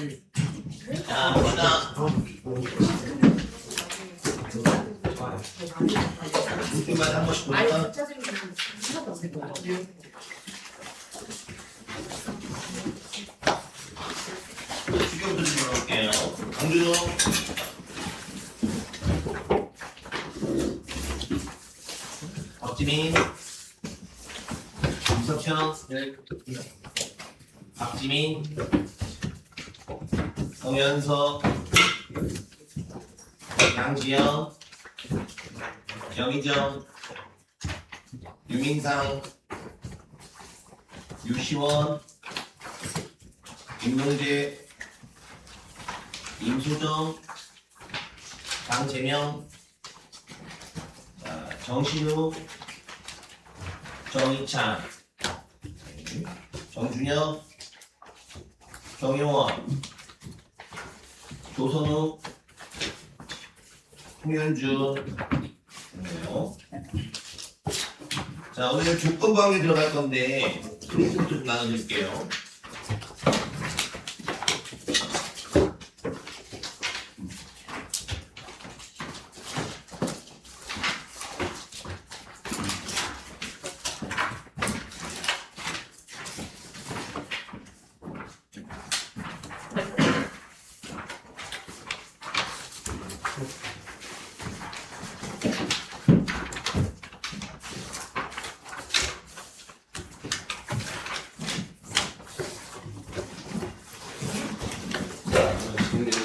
자, 보자. 이만 한 번씩 아니 보자. 찾으면 하나도 없을 거야. 지금부터 좀 볼게요. 강준호. 박지민. 김석현. 박지민. 성현석. 양지영. 정희정. 유민상. 유시원. 김동재. 임수정, 장재명, 정신우, 정희찬, 정준혁, 정효원, 조선우, 홍현준. 그래요. 자, 오늘 조건방에 들어갈 건데 프린트 좀 나눠드릴게요.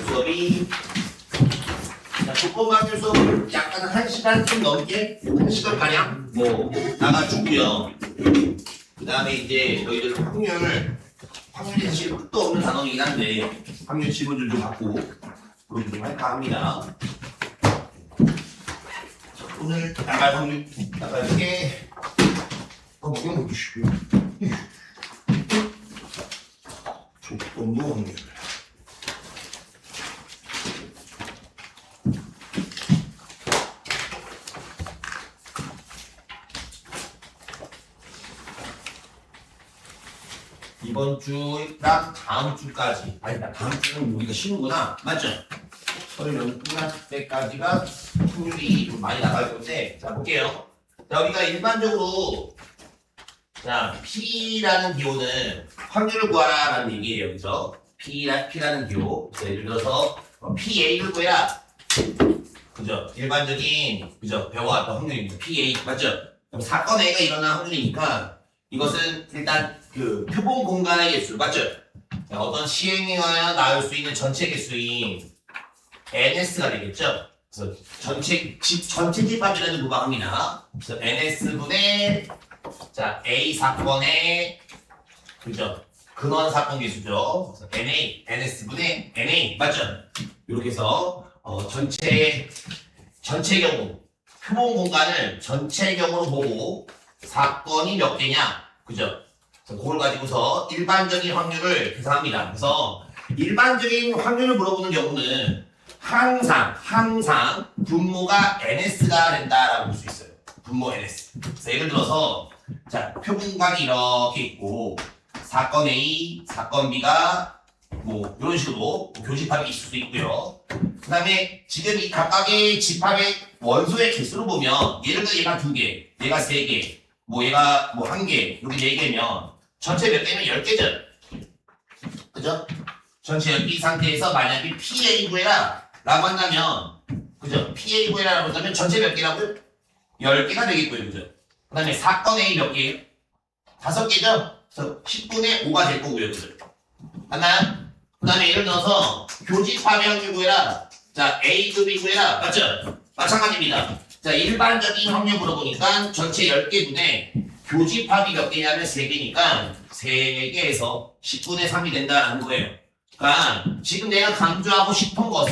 수업이 조건방의 수업을 약간 1시간 좀 넘게 1시간 가량 뭐 나가주고요. 그 다음에 이제 너희들 확률이 사실 끝도 없는 단어이긴 한데 확률 지문줄 좀 받고 그렇게 좀 할까 합니다. 오늘 나갈 확률 나갈게 먹여 먹으시고요. 조건부 확률. 이번 주랑 다음 주까지 아니다 다음 주는 우리가 쉬는구나 맞죠? 서류 연습 끝날 때까지가 확률이 좀 많이 나갈 건데 자 볼게요. 자 우리가 일반적으로 자 P라는 기호는 확률을 구하라라는 얘기예요. 그래서 P라는 기호 예를 들어서 PA를 구해라 그죠? 일반적인 그죠? 배워왔던 확률입니다. PA 맞죠? 그럼 사건 A가 일어난 확률이니까 이것은 일단 그 표본 공간의 개수 맞죠? 어떤 시행에 의하여 나올 수 있는 전체 개수인 NS가 되겠죠? 그래서 전체 집합이라는 구방합니다. 그래서 NS분의 자 A 사건의 그죠? 근원 사건 개수죠. 그래서 NS분의 NA 맞죠? 이렇게 해서 전체 경우 표본 공간을 전체 경우로 보고 사건이 몇 개냐 그죠? 그걸 가지고서 일반적인 확률을 계산합니다. 그래서 일반적인 확률을 물어보는 경우는 항상 분모가 NS가 된다라고 볼 수 있어요. 분모 NS. 그래서 예를 들어서 자 표본관이 이렇게 있고 사건 A, 사건 B가 뭐 이런 식으로 교집합이 있을 수 있고요. 그 다음에 지금 이 각각의 집합의 원소의 개수를 보면 예를 들어 얘가 2개, 얘가 3개, 뭐 얘가 뭐 1개, 여기 4개면 전체 몇 개면 10개죠. 그죠? 전체 10개 상태에서 만약에 PA 구해라 라고 한다면 그죠? PA 구해라 라고 한다면 전체 몇 개라고요? 10개가 되겠고요. 그죠? 그 다음에 사건 A 몇 개예요? 5개죠? 그래서 10분의 5가 될 거고요. 그죠? 맞나요? 그 다음에 예를 들어서 교집합의 확률 구해라. 자 A 급 B 구해라. 맞죠? 마찬가지입니다. 자 일반적인 확률 물어보니까 전체 10개분에 교집합이 몇 개냐면 3개니까 3개에서 10분의 3이 된다는 거예요. 그러니까 지금 내가 강조하고 싶은 건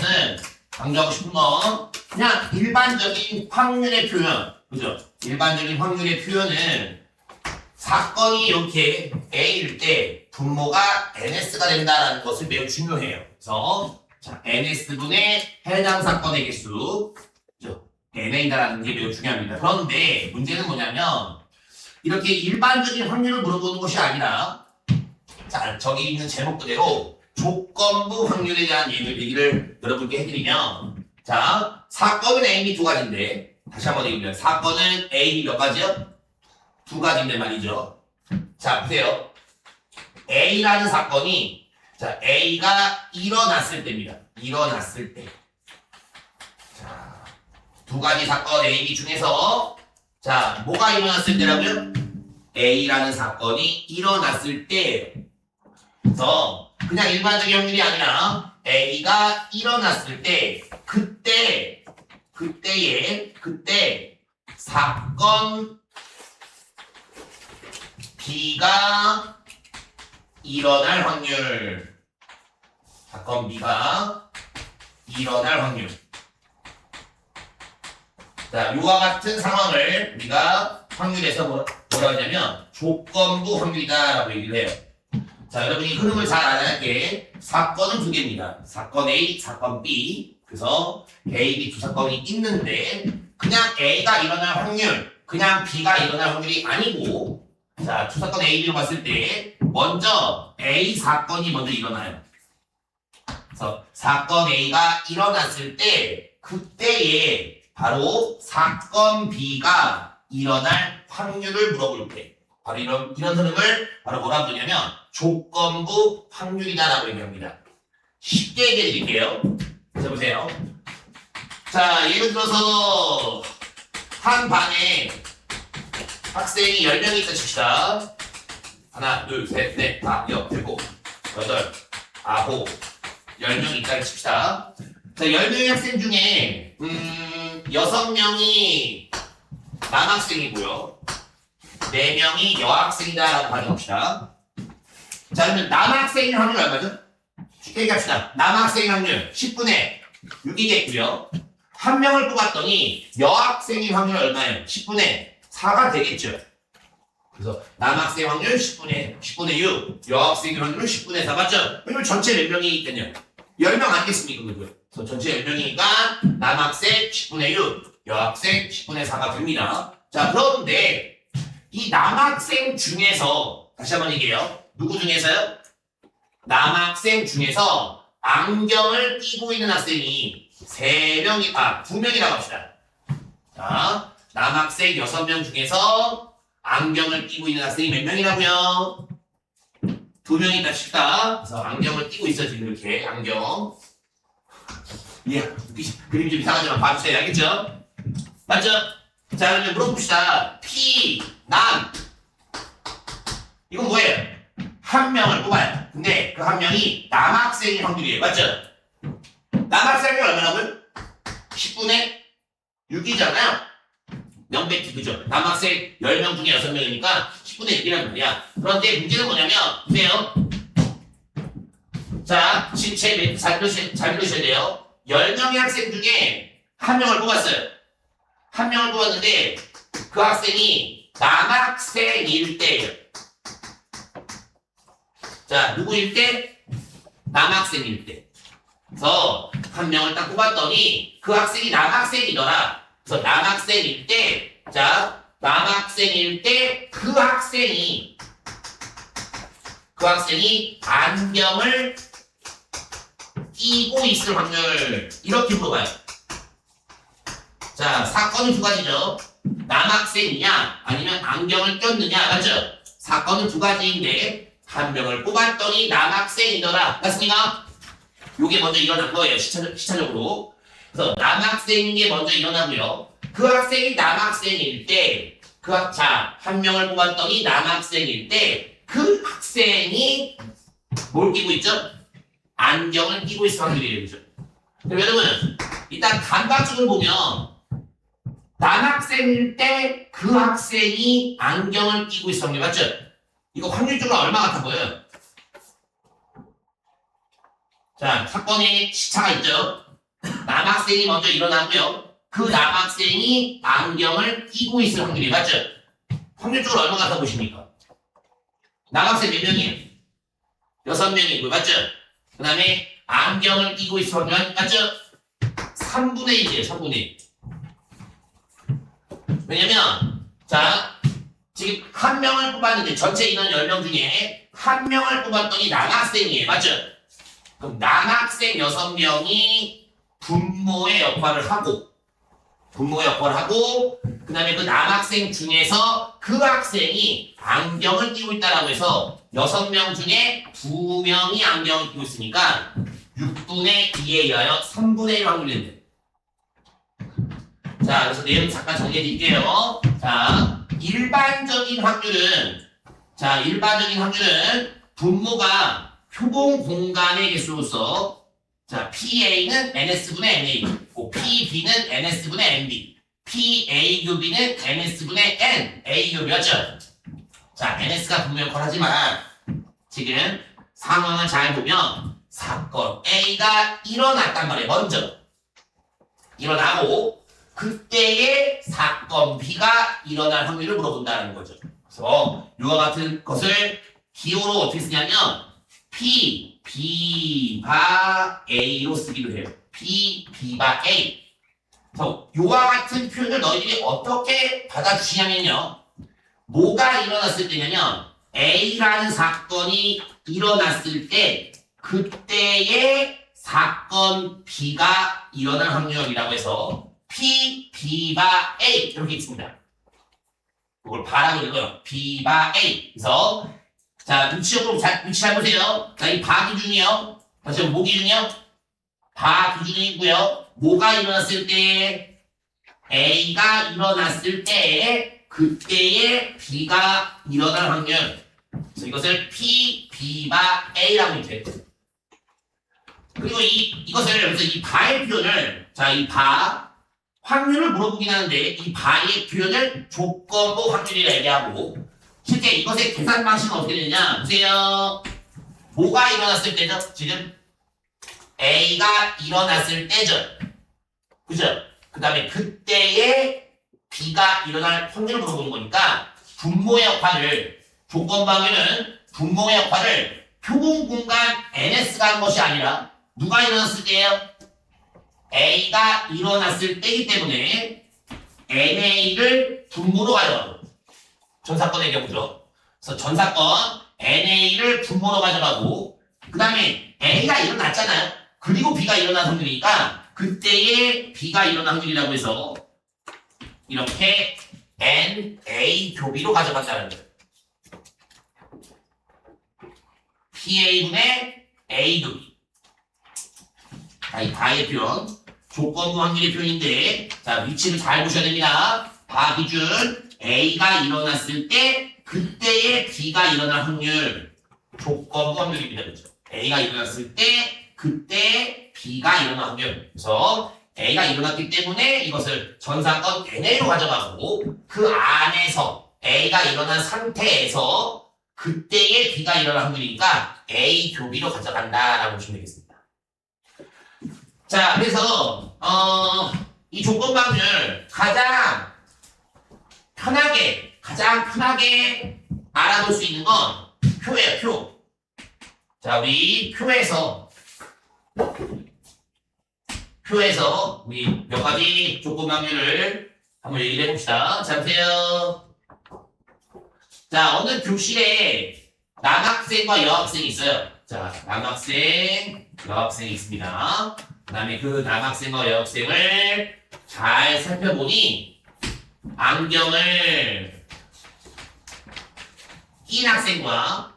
그냥 일반적인 확률의 표현 그죠? 일반적인 확률의 표현은 사건이 이렇게 A일 때 분모가 NS가 된다는 것을 매우 중요해요. 그래서 자, NS분의 해당 사건의 개수 그죠? NA다라는 게 매우 중요합니다. 그런데 문제는 뭐냐면 이렇게 일반적인 확률을 물어보는 것이 아니라 자 저기 있는 제목 그대로 조건부 확률에 대한 얘기를 여러분께 해드리면, 자, 사건은 A, B 두 가지인데, 다시 한번 얘기해보면, 사건은 A, B 몇 가지요? 두 가지인데 말이죠. 자, 보세요. A라는 사건이, 자, A가 일어났을 때입니다. 일어났을 때. 자, 두 가지 사건 A, B 중에서, 자, 뭐가 일어났을 때라고요? A라는 사건이 일어났을 때. 그래서, 그냥 일반적인 확률이 아니라, A가 일어났을 때, 그때 사건 B가 일어날 확률. 사건 B가 일어날 확률. 자, 요와 같은 상황을 우리가 확률에서 뭐라고 하냐면 조건부 확률이다라고 얘기를 해요. 자, 여러분이 흐름을 잘 알아야 할 게 사건은 두 개입니다. 사건 A, 사건 B. 그래서 A, B 두 사건이 있는데 그냥 A가 일어날 확률, 그냥 B가 일어날 확률이 아니고, 자, 두 사건 A, B로 봤을 때 먼저 A 사건이 먼저 일어나요. 그래서 사건 A가 일어났을 때 그때에 바로 사건 B가 일어날 확률을 물어볼 때 바로 이런 흐름을 바로 뭐라고 부르냐면 조건부 확률이다라고 얘기합니다. 쉽게 얘기해 드릴게요. 자, 보세요. 자, 예를 들어서 한 반에 학생이 10명이 있다 칩시다. 하나, 둘, 셋, 넷, 다, 여, 일곱, 여덟, 아홉, 10명이 있다를 칩시다. 자, 10명의 학생 중에 6명이 남학생이고요. 4명이 여학생이다라고 가정합시다. 자, 그러면 남학생의 확률 얼마죠? 쉽게 얘기합시다. 남학생의 확률 10분의 6이겠고요. 한 명을 뽑았더니 여학생의 확률 얼마예요? 10분의 4가 되겠죠. 그래서 남학생 확률 10분의 6, 여학생 확률 10분의 4 맞죠? 그러면 전체 몇 명이 있겠냐? 10명 아니겠습니까? 그죠? 그래서 전체 10명이니까 남학생 10분의 6, 여학생 10분의 4가 됩니다. 자, 그런데 이 남학생 중에서 다시 한번 얘기해요. 누구 중에서요? 남학생 중에서 안경을 끼고 있는 학생이 2명이라고 합시다. 자, 남학생 6명 중에서 안경을 끼고 있는 학생이 몇 명이라고요? 2명이 있다 칩시다. 그래서 안경을 끼고 있어 지금 이렇게 안경. 예, 그림 좀 이상하지만 봐주세요. 알겠죠? 맞죠? 자, 그러면 물어봅시다. P, 남. 이건 뭐예요? 한 명을 뽑아요. 근데 그 한 명이 남학생의 확률이에요. 맞죠? 남학생이 얼마라고요? 10분의 6이잖아요. 명백히 그죠? 남학생 10명 중에 6명이니까 10분의 6이란 말이야. 그런데 문제는 뭐냐면, 보세요. 자, 잘 들으셔야 돼요. 10명의 학생 중에 한 명을 뽑았어요. 한 명을 뽑았는데 그 학생이 남학생일 때예요. 자, 누구일 때? 남학생일 때. 그래서 한 명을 딱 뽑았더니 그 학생이 남학생이더라. 그래서 남학생일 때, 자, 남학생일 때 그 학생이 안경을 끼고 있을 확률 이렇게 물어봐요. 자, 사건은 두 가지죠. 남학생이냐 아니면 안경을 꼈느냐 맞죠? 사건은 두 가지인데 한 명을 뽑았더니 남학생이더라. 맞습니까? 요게 먼저 일어난 거예요. 시차적으로. 그래서 남학생인 게 먼저 일어나고요. 그 학생이 남학생일 때, 한 명을 뽑았더니 남학생일 때, 그 학생이 뭘 끼고 있죠? 안경을 끼고 있을 확률이에요. 그죠? 그럼 여러분, 일단 단박적으로 보면, 남학생일 때 그 학생이 안경을 끼고 있을 확률 맞죠? 이거 확률적으로 얼마 같아 보여요? 자, 사건에 시차가 있죠? 남학생이 먼저 일어나고요. 그 남학생이 안경을 끼고 있을 확률이 맞죠? 확률적으로 얼마 같아 보십니까? 남학생 몇 명이에요? 6명이고 맞죠? 그 다음에 안경을 끼고 있을 확률 맞죠? 3분의 1이에요. 3분의 1. 왜냐면 자 지금 한 명을 뽑았는데 전체 인원 10명 중에 한 명을 뽑았더니 남학생이에요. 맞죠? 그럼 남학생 6명이 분모의 역할을 하고 그 다음에 그 남학생 중에서 그 학생이 안경을 끼고 있다라고 해서 6명 중에 2명이 안경을 끼고 있으니까 6분의 2에 의하여 3분의 1 확률이 된대. 자, 그래서 내용 잠깐 정리해 드릴게요. 자, 일반적인 확률은 분모가 표본 공간의 개수로서 자, PA는 NS분의 NA, PB는 NS분의 NB, PA 교비는 NS분의 N, A 교비였죠? 자, NS가 분모 역할을 하지만 지금 상황을 잘 보면 사건 A가 일어났단 말이에요. 먼저 일어나고 그때의 사건 B가 일어날 확률을 물어본다는 거죠. 그래서 이와 같은 것을 기호로 어떻게 쓰냐면 P, B바 A로 쓰기도 해요. P, B바 A. 그래서 이와 같은 표현을 너희들이 어떻게 받아주시냐면요. 뭐가 일어났을 때냐면 A라는 사건이 일어났을 때 그때의 사건 B가 일어날 확률이라고 해서 P, B바 A 이렇게 있습니다. 이걸 바라고 읽어요. B바 A. 그래서 자, 위치 잘 보세요. 자, 이 바 기준이요. 다시 한번 뭐 기준이요? 바 기준이고요. 뭐가 일어났을 때 A가 일어났을 때 그때의 B가 일어날 확률. 그래서 이것을 P, B바 A라고 이렇게. 그리고 이것을 그래서 이 바의 표현을 자, 이 바 확률을 물어보긴 하는데 이 바의 표현을 조건부 확률이라 얘기하고 실제 이것의 계산 방식은 어떻게 되느냐 보세요. 뭐가 일어났을 때죠? 지금 A가 일어났을 때죠. 그죠? 그 다음에 그때의 B가 일어날 확률을 물어보는 거니까 분모의 역할을 조건부 확률은 분모의 역할을 표본 공간 NS가 하는 것이 아니라 누가 일어났을 때예요? A가 일어났을 때이기 때문에 NA를 분모로 가져가고 전사건의 경우죠. 그래서 전사건 NA를 분모로 가져가고 그 다음에 A가 일어났잖아요. 그리고 B가 일어난 확률이니까 그때의 B가 일어난 확률이라고 해서 이렇게 NA 교비로 가져간다는 거예요. PA분의 A 교비. 자, 이 바의 표현, 조건부 확률의 표현인데, 자, 위치를 잘 보셔야 됩니다. 바 기준, A가 일어났을 때, 그때의 B가 일어날 확률, 조건부 확률입니다. 그렇죠? A가 일어났을 때, 그때 B가 일어날 확률. 그래서 A가 일어났기 때문에 이것을 전사건 NA로 가져가고, 그 안에서 A가 일어난 상태에서 그때의 B가 일어날 확률이니까 A 교비로 가져간다라고 보시면 되겠습니다. 자, 그래서 이 조건부 확률 가장 편하게 알아볼 수 있는 건 표예요, 표. 자, 우리 표에서 우리 몇 가지 조건부 확률을 한번 얘기를 해봅시다. 자, 보세요. 자, 어느 교실에 남학생과 여학생이 있어요. 자, 남학생, 여학생이 있습니다. 그 다음에 그 남학생과 여학생을 잘 살펴보니 안경을 낀 학생과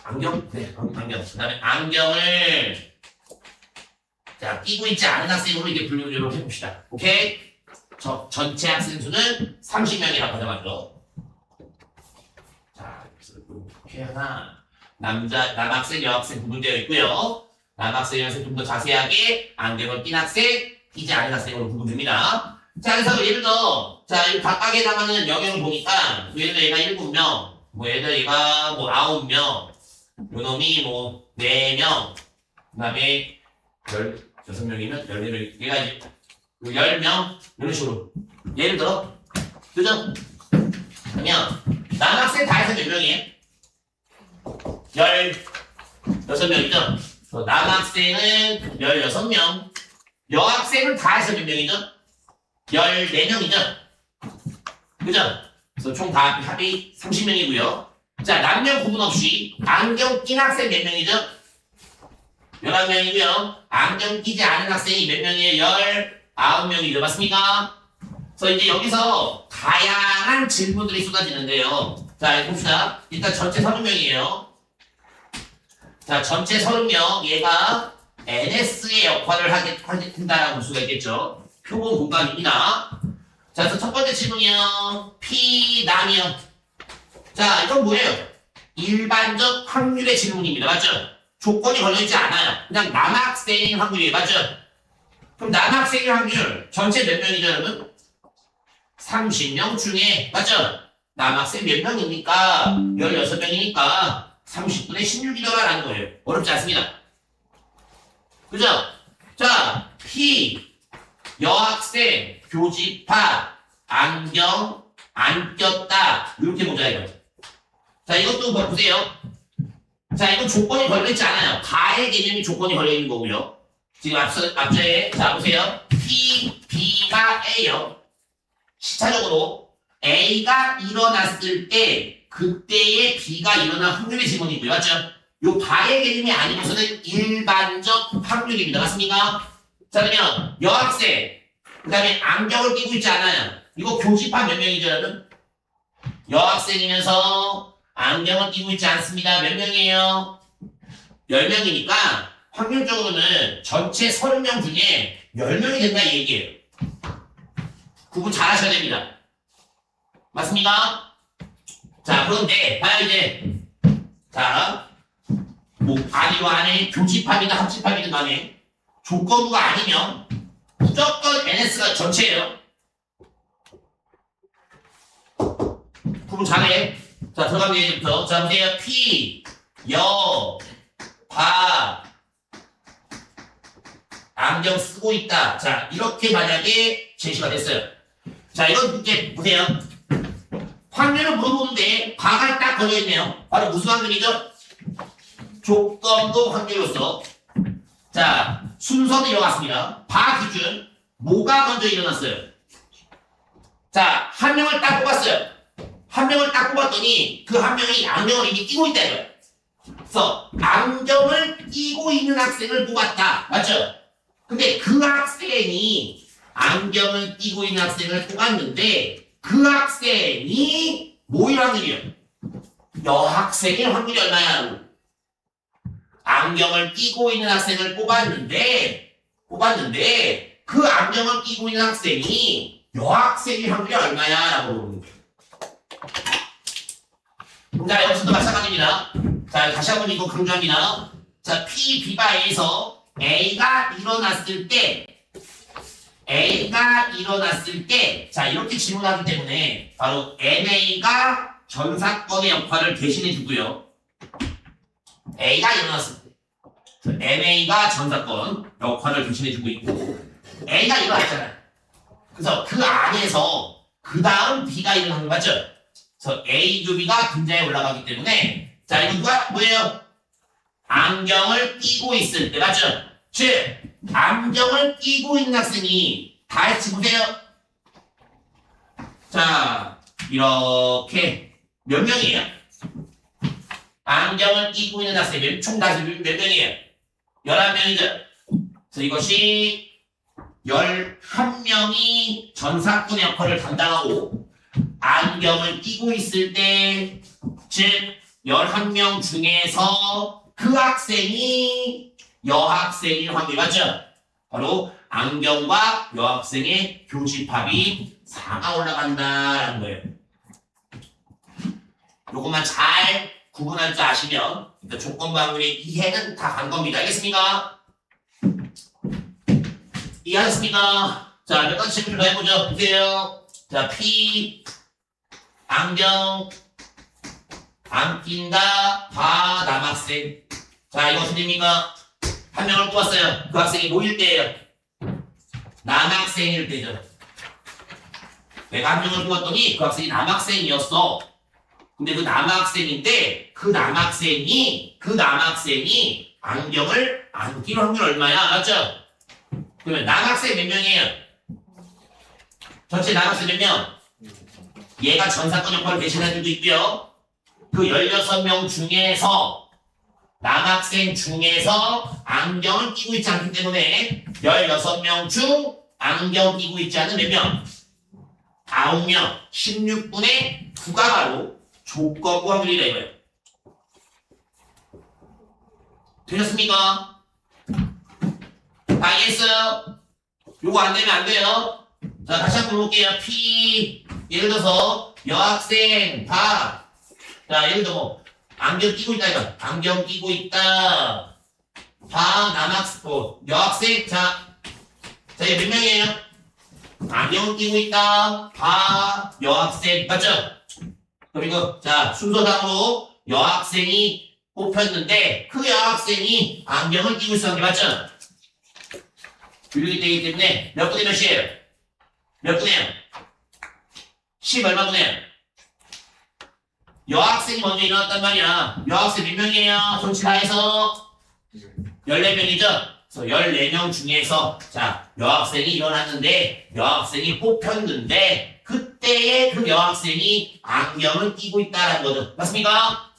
안경. 그 다음에 안경을 자 끼고 있지 않은 학생으로 이렇게 분류를 해봅시다. 오케이? 전체 학생 수는 30명이라고 가정하죠. 자, 이렇게 하나 남학생, 여학생 구분되어 있고요. 남학생, 여학생 좀 더 자세하게 안경을 낀 학생, 끼지 않은 학생으로 구분됩니다. 자, 그래서 예를 들어, 자, 이 각각에 담아는 영역을 보니까, 예를 들어 얘가 7명, 예를 들어 얘가 9명, 요 놈이 4명, 그 다음에 16명이면 14명, 얘가 이제 10명, 이런 식으로. 예를 들어, 그죠? 그러면, 남학생 다 해서 몇 명이에요? 16명이죠? 남학생은 16명, 여학생은 다 해서 몇 명이죠? 14명이죠? 그죠? 그래서 총 다 합이 30명이고요. 자, 남녀 구분 없이 안경 낀 학생 몇 명이죠? 11명이고요. 안경 끼지 않은 학생이 몇 명이에요? 19명이죠. 맞습니까? 그래서 이제 여기서 다양한 질문들이 쏟아지는데요. 자, 봅시다. 일단 전체 30명이에요. 자, 전체 30명. 얘가 NS의 역할을 한다라고 볼 수가 있겠죠. 표본 공간입니다. 자, 그래서 첫 번째 질문이요. P남이요. 자, 이건 뭐예요? 일반적 확률의 질문입니다. 맞죠? 조건이 걸려있지 않아요. 그냥 남학생의 확률이에요. 맞죠? 그럼 남학생의 확률 전체 몇 명이죠, 여러분? 30명 중에, 맞죠? 남학생 몇 명입니까? 16명이니까 30분의 16이더라라는 거예요. 어렵지 않습니다. 그죠? 자, P, 여학생, 교집합, 안경, 안 꼈다. 이렇게 보자, 이거. 자, 이것도 보세요. 자, 이건 조건이 걸려있지 않아요. 다의 개념이 조건이 걸려있는 거고요. 지금 앞서에, 자, 보세요. P, B가 A요. 시차적으로 A가 일어났을 때, 그때의 B가 일어날 확률의 질문이고요. 맞죠? 요 다의 개념이 아니고서는 일반적 확률입니다. 맞습니까? 자, 그러면 여학생, 그 다음에 안경을 끼고 있지 않아요. 이거 교집합 몇 명이죠, 여러분? 여학생이면서 안경을 끼고 있지 않습니다. 몇 명이에요? 10명이니까 확률적으로는 전체 30명 중에 10명이 된다 이 얘기예요. 구분 잘 하셔야 됩니다. 맞습니까? 자, 그런데 봐요 이제. 자, 뭐 아니와 안에 교집합이든 합집합이든 간에 조건부가 아니면 무조건 NS가 전체예요. 구분 잘해. 자, 들어가면 이제부터. 자, 보세요. P, 여, 바, 안경 쓰고 있다. 자, 이렇게 만약에 제시가 됐어요. 자, 이건 이제 보세요. 확률을 물어보는데 바가 딱 걸려있네요. 바로 무슨 확률이죠? 조건부 확률로서. 자, 순서는 이어갔습니다. 바 기준, 뭐가 먼저 일어났어요? 자, 한 명을 딱 뽑았어요. 한 명을 딱 뽑았더니 그 한 명이 안경을 이미 끼고 있다 이거예요. 그래서 안경을 끼고 있는 학생을 뽑았다. 맞죠? 근데 그 학생이 안경을 끼고 있는 학생을 뽑았는데 그 학생이 뭐일 확률이요? 여학생의 확률이 얼마야? 안경을 끼고 있는 학생을 뽑았는데 그 안경을 끼고 있는 학생이 여학생의 확률이 얼마야? 라고 물어보는 거예요. 자, 여기서도 마찬가지입니다. 자, 다시 한번 이거 강조합니다. 자, P, B바 A에서 A가 일어났을 때, 자, 이렇게 질문하기 때문에 바로 MA가 전사건의 역할을 대신해 주고요. A가 일어났을 때, MA가 전사건 역할을 대신해 주고 있고, A가 일어났잖아요. 그래서 그 안에서 그 다음 B가 일어나는 거 맞죠? 그래서 A, B가 근자에 올라가기 때문에 자, 이거 누가 뭐예요? 안경을 끼고 있을 때 맞죠? 즉, 안경을 끼고 있는 학생이 다 같이 보세요. 자, 이렇게 몇 명이에요? 안경을 끼고 있는 학생이 총 다시 몇 명이에요? 11명이죠? 그래서 이것이 11명이 전사꾼의 역할을 담당하고 안경을 끼고 있을 때, 즉 11명 중에서 그 학생이 여학생일 확률이 맞죠? 바로 안경과 여학생의 교집합이 4가 올라간다라는 거예요. 요것만 잘 구분할 줄 아시면 일단 조건부 확률의 이해는 다 간 겁니다. 알겠습니까? 이해하셨습니까? 자, 몇 가지 질문 더 해보죠. 보세요. 자, P, 안경, 안 낀다, 바, 남학생. 자, 이거 틀립니까? 한 명을 뽑았어요. 그 학생이 뭐일 때예요? 남학생일 때죠. 내가 한 명을 뽑았더니 그 학생이 남학생이었어. 근데 그 남학생인데 그 남학생이 안경을 안 낄 확률 얼마야? 맞죠? 그러면 남학생 몇 명이에요? 전체 남학생 몇 명? 얘가 전사건 역할을 대신할 수도 있고요. 그 16명 중에서 남학생 중에서 안경을 끼고 있지 않기 때문에 16명 중 안경 끼고 있지 않은 몇 명? 9명. 16분의 9가 바로 조건부 확률이다 이거예요. 되셨습니까? 다 이해했어요? 요거 안 되면 안 돼요. 자, 다시 한번 볼게요. P, 예를 들어서 여학생 다, 자, 예를 들어 뭐 안경 끼고 있다 이거. 안경 끼고 있다. 다 남학생, 여학생, 자, 얘 몇 명이에요? 안경 끼고 있다. 다 여학생, 맞죠? 그럼 이거, 자, 순서상으로 여학생이 뽑혔는데 그 여학생이 안경을 끼고 있었는데 맞죠? 이렇게 되기 때문에 몇 분의 몇이에요? 몇 분의요? 10 얼마 분의요? 여학생이 먼저 일어났단 말이야. 여학생 몇 명이에요? 솔직히 다 해서 14명이죠? 그래서 14명 중에서 자 여학생이 일어났는데 여학생이 뽑혔는데 그때의 그 여학생이 안경을 끼고 있다는 거죠. 맞습니까?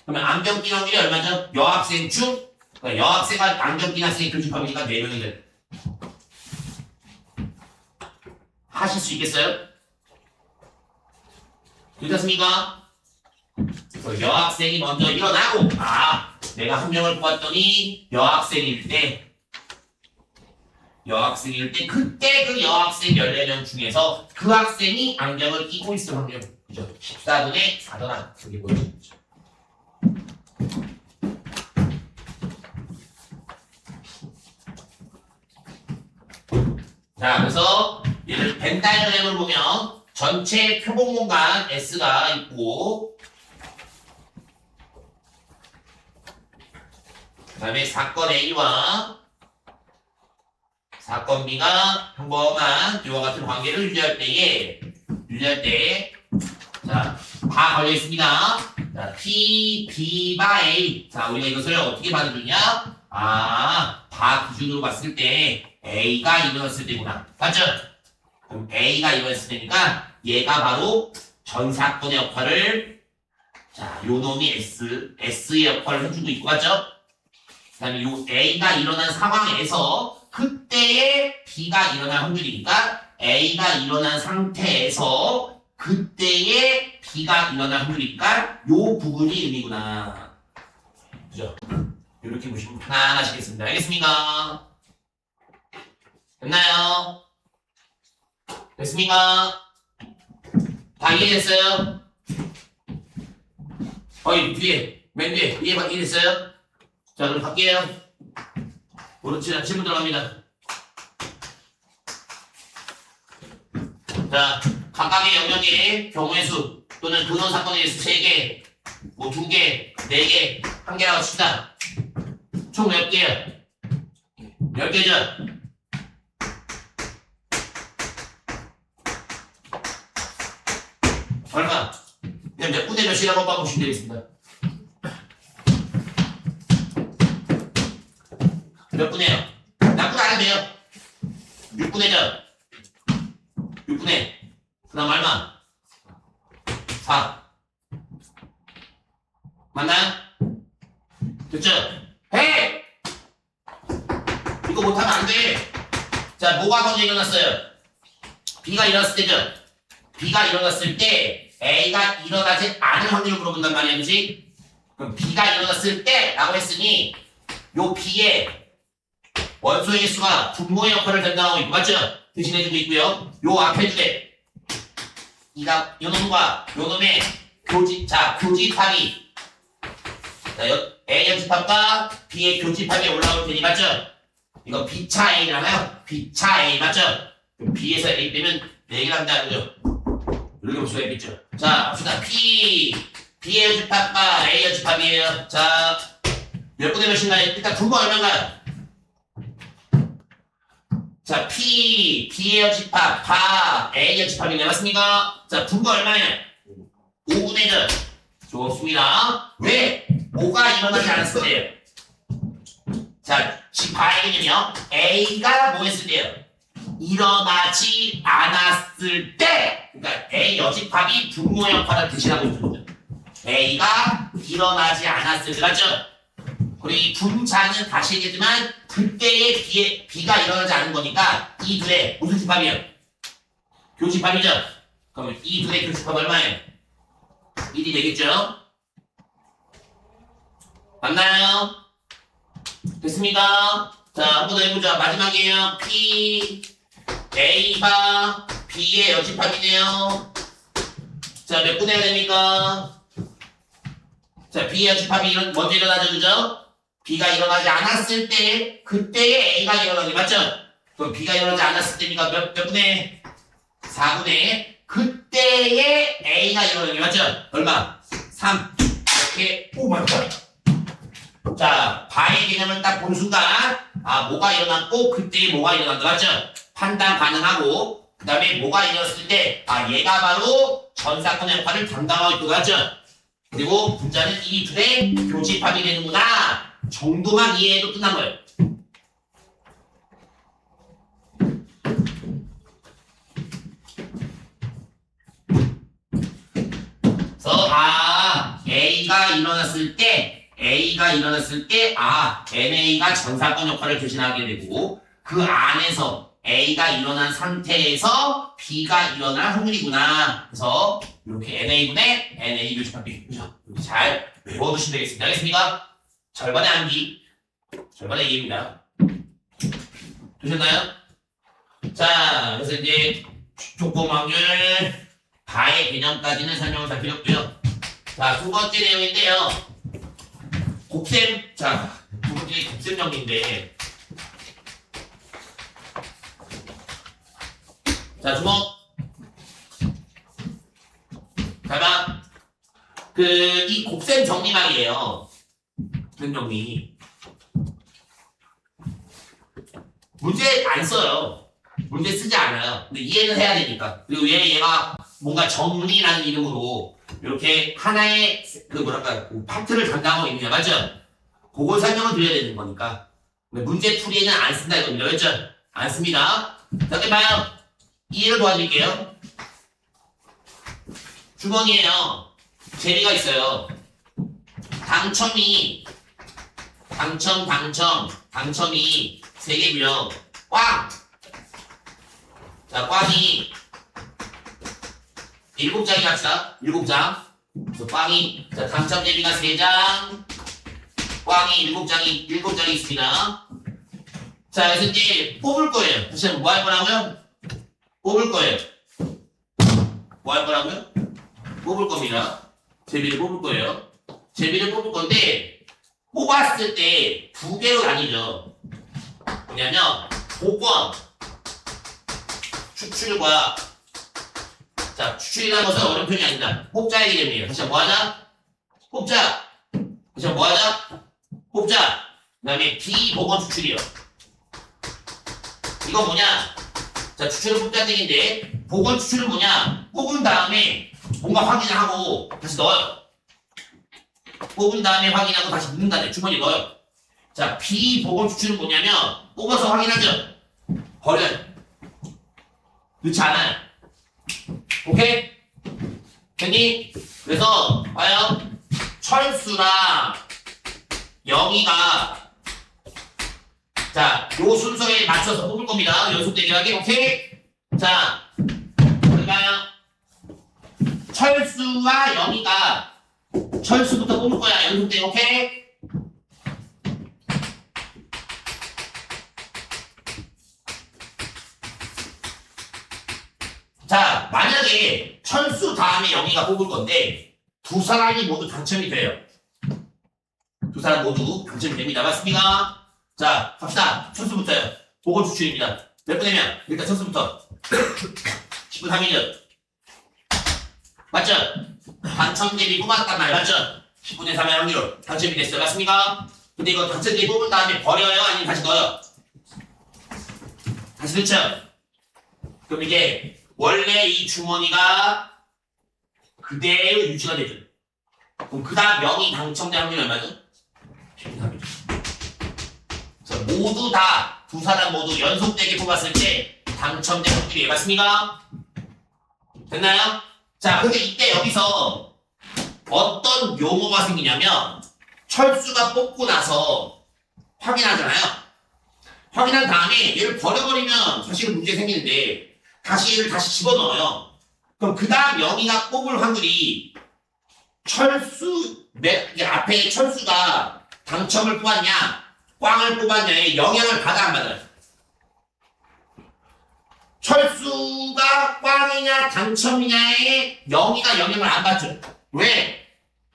그러면 안경 낀 확률이 얼마죠? 여학생 중 그러니까 여학생과 안경 낀 학생이 교집합이니까 4명이죠. 하실 수 있겠어요? 괜찮습니까? 그래서 여학생이 먼저 일어나고 내가 한 명을 뽑았더니 여학생일 때 그때 그 여학생 14명 중에서 그 학생이 안경을 끼고 있을 확률 그죠? 14분의 4더라 그게 보여주죠. 자 그래서 얘를 벤 다이어그램을 보면 전체 표본 공간 S가 있고 그 다음에 사건 A와 사건 B가 평범한 이와 같은 관계를 유지할 때 자, 다 걸려 있습니다. 자, P, B, 바 A. 자, 우리가 이것을 어떻게 받아주냐? 다 기준으로 봤을 때 A가 일어났을 때구나. 맞죠? 그럼 A가 일어났을 때니까 얘가 바로 전 사건의 역할을 자, 요 놈이 S의 역할을 해주고 있고 맞죠? 그 다음에 요 A가 일어난 상황에서 그때의 B가 일어날 확률이니까 A가 일어난 상태에서 그때의 B가 일어날 확률이니까 요 부분이 의미구나. 그죠? 이렇게 보시면 편안하시겠습니다. 알겠습니까? 됐나요? 됐습니까? 다 이해됐어요? 뒤에, 맨 뒤에, 이해됐어요? 자, 그럼 갈게요. 오른쪽 질문 들어갑니다. 자, 각각의 영역의 경우의 수 또는 근원 사건의 수 3개, 뭐 2개, 4개, 1개라고 칩시다. 총 몇 개요? 10개죠? 얼마? 그냥 몇 분의 몇이라고 봐보시면 되겠습니다. 몇 분의요? 나쁘게 안 해도 돼요. 6분의죠? 6분의 그 다음 얼마? 4 맞나요? 됐죠? 해! 이거 못하면 안 돼. 자, 뭐가 먼저 일어났어요? B가 일어났을 때죠? B가 일어났을 때 A가 일어나지 않을 확률을 물어본단 말이야, 그치? 그럼 B가 일어났을 때 라고 했으니 요 B의 원소의 수가 분모의 역할을 담당하고 있고 맞죠? 대신해주고 있고요. 요 앞에 주에 요 놈과 요 놈의 교집합이 A의 집합과 B의 교집합이 올라올 테니 맞죠? 이거 B차 A잖아요. B차 A 맞죠? 그럼 B에서 A 빼면 4개를 한다 그죠? 이렇게 볼 수가 있겠죠. 자 봅시다. B의 집합과 A의 집합이에요. 자 몇 분의 몇인가요? 일단 분모 얼마인가요? 자, B의 집합, 다 A의 집합이네. 맞습니까? 자, 분모 얼마예요? 5분의 1. 좋습니다. 왜? 5가 일어나지 않았을 때요. 자, 지금 봐야겠군요. A가 뭐 했을 때요? 일어나지 않았을 때! 그러니까 A 여집합이 분모 역할을 대신하고 있는 거죠. A가 일어나지 않았을 때, 맞죠? 그리고 이 분자는 다시 얘기했지만 그때의 비가 일어나지 않은 거니까 이 둘의 무슨 집합이에요? 교집합이죠? 그러면 이 둘의 교집합 얼마예요? 1이 되겠죠? 맞나요? 됐습니까? 자, 한 번 더 해보자. 마지막이에요. P, A가 B의 여집합이네요. 자, 몇 분 해야 됩니까? 자, B의 여집합이 먼저 일어나죠, 그죠? B가 일어나지 않았을 때, 그때의 A가 일어나게, 맞죠? 그럼 B가 일어나지 않았을 때니까 몇 분에? 4분의 그때의 A가 일어나게, 맞죠? 얼마? 3. 이렇게, 오, 맞다. 자, 바의 개념을 딱 본 순간, 아, 뭐가 일어났고, 그때의 뭐가 일어난다, 맞죠? 판단 가능하고, 그 다음에 뭐가 일어났을 때, 아, 얘가 바로 전 사건의 역할을 담당하고 있고, 맞죠? 그리고 분자는 이 둘의 교집합이 되는구나 정도만 이해해도 끝난 거예요. 그래서 A가 일어났을 때 NA가 전사건 역할을 대신하게 되고 그 안에서 A가 일어난 상태에서 B가 일어날 확률이구나. 그래서 이렇게 NA분의 NA 교집합비 이렇게 잘 외워두시면 되겠습니다. 알겠습니까? 절반의 암기, 절반의 이해입니다. 되셨나요? 자, 그래서 이제 조건 확률, 바의 개념까지는 설명을 잘 필요 없고요. 자, 두 번째 내용인데요. 곱셈, 자, 두 번째 곱셈 정리인데, 자, 주먹. 잘 봐. 이 곱셈 정리말이에요. 곱셈 정리. 문제 안 써요. 문제 쓰지 않아요. 근데 이해는 해야 되니까. 그리고 얘가 뭔가 정리라는 이름으로 이렇게 하나의 파트를 담당하고 있느냐, 맞죠? 그걸 설명을 드려야 되는 거니까. 근데 문제 풀이에는 안 쓴다 이겁니다. 그렇죠? 안 씁니다. 자, 이렇게 봐요. 이해를 도와드릴게요. 주머니에요. 제리가 있어요. 당첨이 3개고요. 꽝! 자, 꽝이 7장이 합시다. 7장. 그래서 꽝이, 자, 당첨 제비가 3장. 꽝이 7장이 있습니다. 자, 그래서 이제 뽑을 거예요. 다시 한번 뭐 할 거라고요? 뽑을 거예요. 뭐 할 거라고요? 뽑을 겁니다. 제비를 뽑을 거예요. 제비를 뽑을 건데, 뽑았을 때 두 개로 나뉘죠. 뭐냐면, 복권, 추출과, 자, 추출이라는 것은 어려운 표현이 아닙니다. 뽑자의 개념이에요. 다시 한번 뭐 하자? 뽑자. 다시 한번 뭐 하자? 뽑자. 그 다음에 비복권 추출이요. 이거 뭐냐? 자, 추출은 뽑자는 얘기인데, 복권 추출은 뭐냐? 뽑은 다음에 뭔가 확인을 하고 다시 넣어요. 뽑은 다음에 확인하고 다시 넣는 다음에 주머니 넣어요. 자, 비복권 추출은 뭐냐면, 뽑아서 확인하죠? 버려요. 넣지 않아요. 오케이? 됐니? 그래서 봐요. 철수랑 영희가 자, 요 순서에 맞춰서 뽑을 겁니다. 연속 대결하기. 오케이? 자, 볼까요? 철수와 영희가 철수부터 뽑을 거야. 연속 대결. 오케이? 자, 만약에 철수 다음에 영희가 뽑을 건데 두 사람이 모두 당첨이 돼요. 두 사람 모두 당첨이 됩니다. 맞습니까? 자, 갑시다. 철수부터요. 보건 추출입니다. 몇 분이면 일단 철수부터 10분 3일이요. 맞죠? 당첨 대비 뽑았단 말 맞죠? 10분의 3의 확률로 당첨이 됐어요. 맞습니까? 근데 이거 당첨 대비 뽑은 다음에 버려요? 아니면 다시 넣어요? 다시 넣죠? 그럼 이게 원래 이 주머니가 그대로 유지가 되죠. 그럼 그 다음 명이 당첨된 확률이 얼마죠? 10분의 3이죠. 모두 다 두 사람 모두 연속되게 뽑았을 때 당첨된 확률이 맞습니까? 됐나요? 자, 근데 이때 여기서 어떤 용어가 생기냐면 철수가 뽑고 나서 확인하잖아요. 확인한 다음에 얘를 버려버리면 사실은 문제 생기는데 다시 얘를 다시 집어넣어요. 그럼 그 다음 영희가 뽑을 확률이 이게 앞에 철수가 당첨을 뽑았냐 꽝을 뽑았냐에 영향을 받아 안 받아요? 철수가 꽝이냐 당첨이냐에 영희가 영향을 안 받죠. 왜?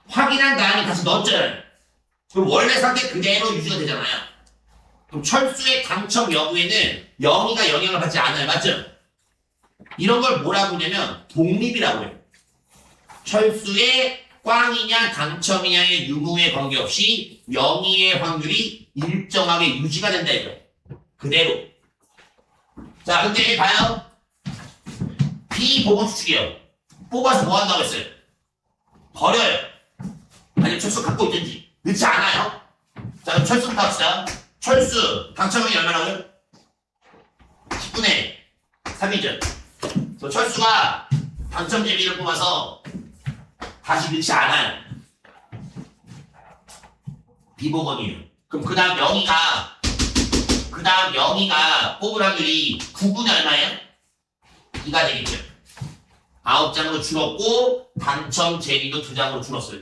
확인한 다음에 다시 넣었잖아요. 그럼 원래 상태 그대로 유지가 되잖아요. 그럼 철수의 당첨 여부에는 영희가 영향을 받지 않아요. 맞죠? 이런 걸 뭐라고 하냐면 독립이라고 해요. 철수의 꽝이냐 당첨이냐의 유무에 관계없이 영희의 확률이 일정하게 유지가 된다 이거예요. 그대로. 자, 근데 봐요. 비보건 추측이에요. 뽑아서 뭐 한다고 했어요? 버려요. 아니면 철수 갖고 있든지. 넣지 않아요. 자, 그럼 철수부터 합시다. 철수 당첨이 얼마라고요? 10분의 3이죠. 그래서 철수가 당첨 재미를 뽑아서 다시 넣지 않아요. 비보건이에요. 그럼 그 다음 영희가 뽑을 확률이 9분의 얼마예요? 2가 되겠죠. 9장으로 줄었고 당첨 재미도 2장으로 줄었어요.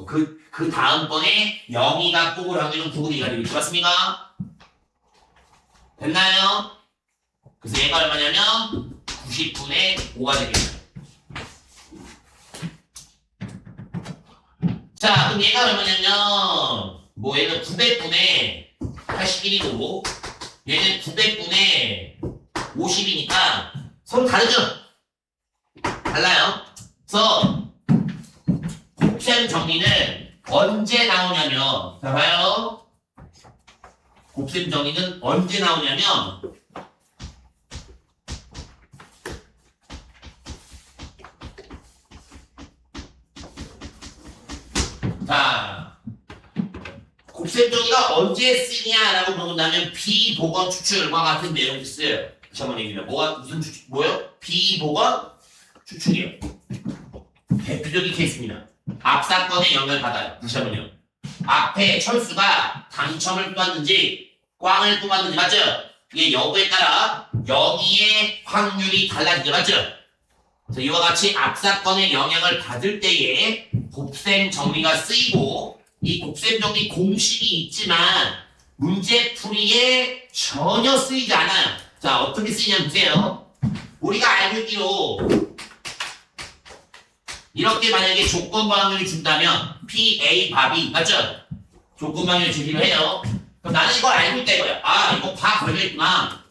그 다음번에 영희가 뽑을 확률은 9분의 2가 되겠죠. 맞습니까? 됐나요? 그래서 얘가 얼마냐면 90분의 5가 되겠죠. 자, 그럼 얘가 얼마냐면 얘는 900분의 81이고 얘는 900분의 50이니까 서로 다르죠? 달라요. 그래서 곱셈 정리는 언제 나오냐면 자 봐요. 곱셈 정리는 언제 나오냐면 자 곱셈 정리가 언제 쓰냐라고 물어본다면 비보건 추출과 같은 내용이 있어요. 다시 한번 얘기해요. 무슨 추출? 뭐요? 비보건 추출이요. 대표적인 케이스입니다. 앞 사건에 영향을 받아요. 다시 한번요. 앞에 철수가 당첨을 뽑았는지 꽝을 뽑았는지 맞죠? 이게 여부에 따라 영희의 확률이 달라지죠. 맞죠? 그래서 이와 같이 앞 사건에 영향을 받을 때에 곱셈 정리가 쓰이고 이 곱셈 정리 공식이 있지만 문제풀이에 전혀 쓰이지 않아요. 자, 어떻게 쓰이냐면 보세요. 우리가 알고 있기로 이렇게 만약에 조건부 확률을 준다면 PA 밥이 맞죠? 조건부 확률을 주기로 해요. 그럼 나는 이걸 알고 있다 이거야. 아, 이거 바 걸려있구나.